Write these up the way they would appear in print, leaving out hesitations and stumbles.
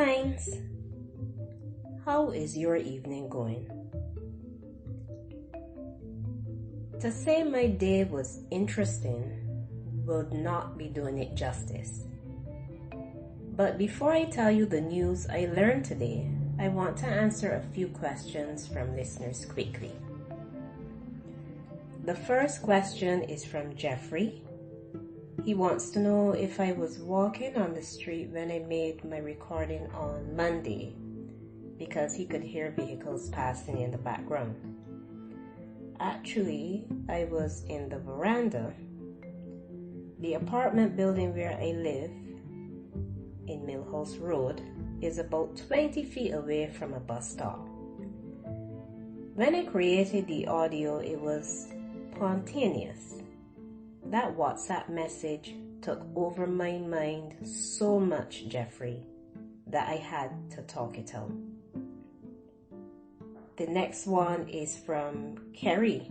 Minds! How is your evening going? To say my day was interesting would not be doing it justice. But before I tell you the news I learned today, I want to answer a few questions from listeners quickly. The first question is from Jeffrey. He wants to know if I was walking on the street when I made my recording on Monday, because he could hear vehicles passing in the background. Actually, I was in the veranda. The apartment building where I live, in Millhouse Road, is about 20 feet away from a bus stop. When I created the audio, it was spontaneous. That WhatsApp message took over my mind so much, Jeffrey, that I had to talk it out. The next one is from Kerry.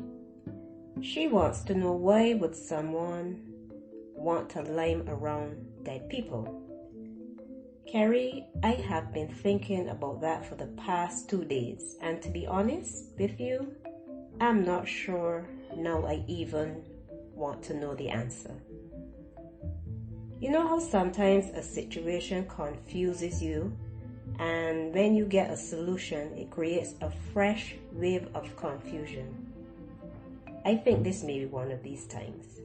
She wants to know, why would someone want to lime around dead people? Kerry, I have been thinking about that for the past 2 days, and to be honest with you, I'm not sure now I even want to know the answer. You know how sometimes a situation confuses you, and when you get a solution, it creates a fresh wave of confusion? I think this may be one of these times.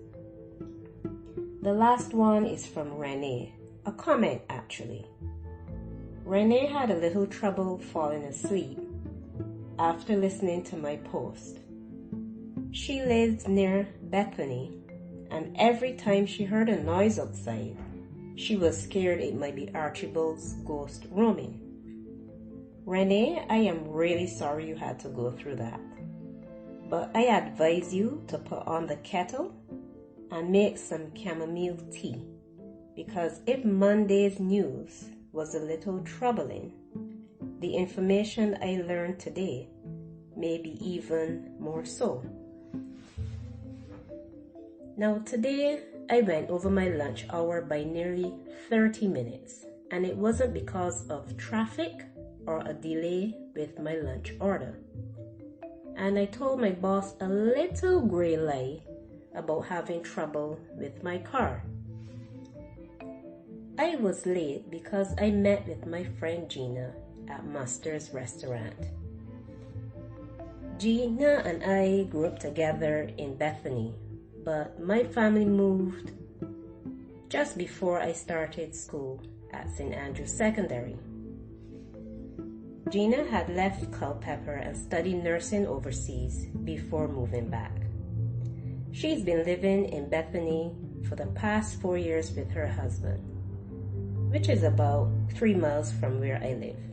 The last one is from Renee, a comment actually. Renee had a little trouble falling asleep after listening to my post. She lives near Bethany, and every time she heard a noise outside, she was scared it might be Archibald's ghost roaming. Renee, I am really sorry you had to go through that, but I advise you to put on the kettle and make some chamomile tea, because if Monday's news was a little troubling, the information I learned today may be even more so. Now today, I went over my lunch hour by nearly 30 minutes, and it wasn't because of traffic or a delay with my lunch order. And I told my boss a little gray lie about having trouble with my car. I was late because I met with my friend Gina at Master's Restaurant. Gina and I grew up together in Bethany, but my family moved just before I started school at St. Andrew's Secondary. Gina had left Culpeper and studied nursing overseas before moving back. She's been living in Bethany for the past 4 years with her husband, which is about 3 miles from where I live.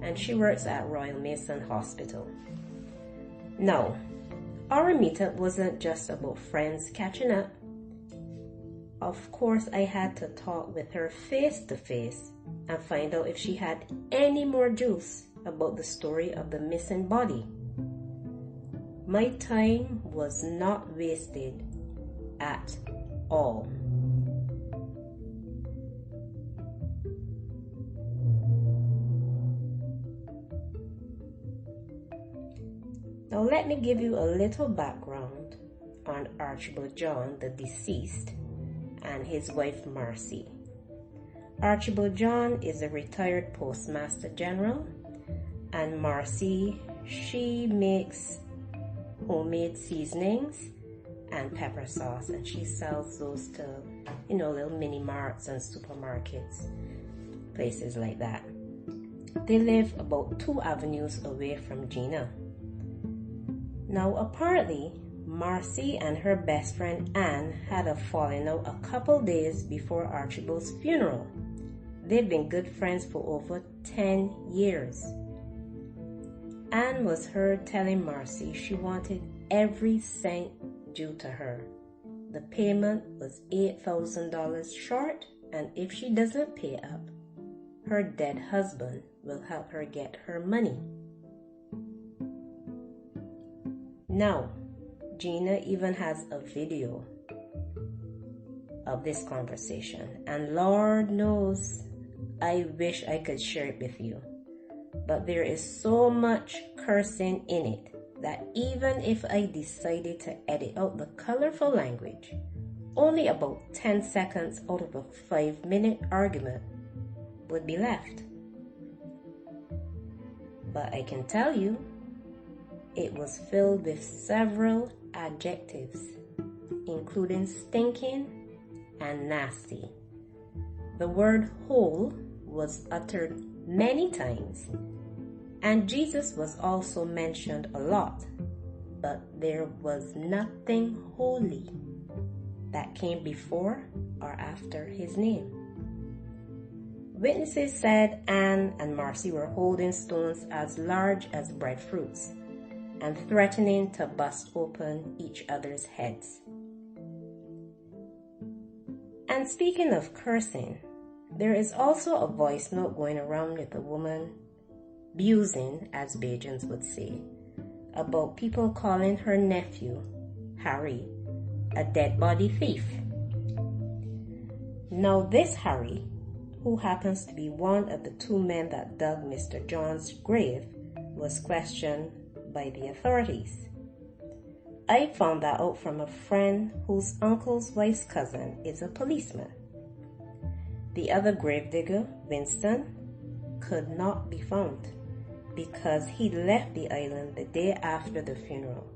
And she works at Royal Mason Hospital. Now, our meetup wasn't just about friends catching up. Of course, I had to talk with her face to face and find out if she had any more juice about the story of the missing body. My time was not wasted at all. Now let me give you a little background on Archibald John, the deceased, and his wife Marcy. Archibald John is a retired postmaster general, and Marcy, she makes homemade seasonings and pepper sauce, and she sells those to, little mini marts and supermarkets, places like that. They live about 2 avenues away from Gina. Now, apparently, Marcy and her best friend Anne had a falling out a couple days before Archibald's funeral. They've been good friends for over 10 years. Anne was heard telling Marcy she wanted every cent due to her. The payment was $8,000 short, and if she doesn't pay up, her dead husband will help her get her money. Now, Gina even has a video of this conversation, and Lord knows I wish I could share it with you, but there is so much cursing in it that even if I decided to edit out the colorful language, only about 10 seconds out of a 5-minute argument would be left. But I can tell you, it was filled with several adjectives, including stinking and nasty. The word whole was uttered many times, and Jesus was also mentioned a lot, but there was nothing holy that came before or after his name. Witnesses said Anne and Marcy were holding stones as large as breadfruits and threatening to bust open each other's heads. And speaking of cursing, there is also a voice note going around with a woman abusing, as Bajans would say, about people calling her nephew, Harry, a dead body thief. Now this Harry, who happens to be one of the 2 men that dug Mr. John's grave, was questioned by the authorities. I found that out from a friend whose uncle's wife's cousin is a policeman. The other gravedigger, Winston, could not be found because he left the island the day after the funeral,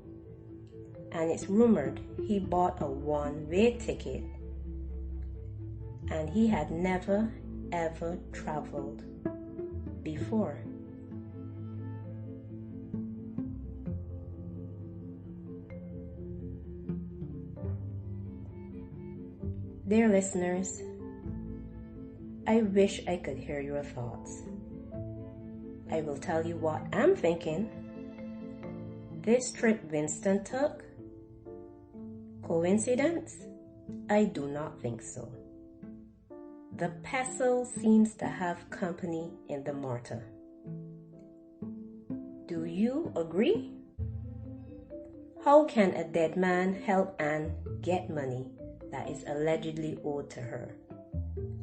and it's rumored he bought a one-way ticket and he had never ever traveled before. Dear listeners, I wish I could hear your thoughts. I will tell you what I'm thinking. This trip Winston took, coincidence? I do not think so. The pestle seems to have company in the mortar. Do you agree? How can a dead man help Anne get money that is allegedly owed to her?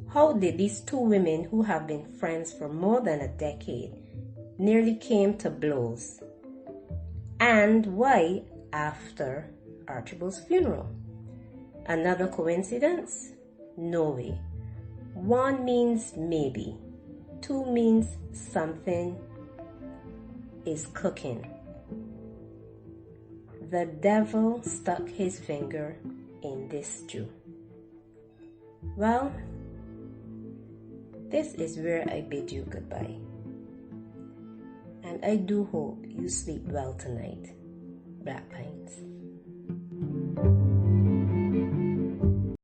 How did these 2 women who have been friends for more than a decade nearly came to blows? And why after Archibald's funeral? Another coincidence? No way. 1 means maybe. 2 means something is cooking. The devil stuck his finger in this stew. Well, this is where I bid you goodbye. And I do hope you sleep well tonight, Black Pine.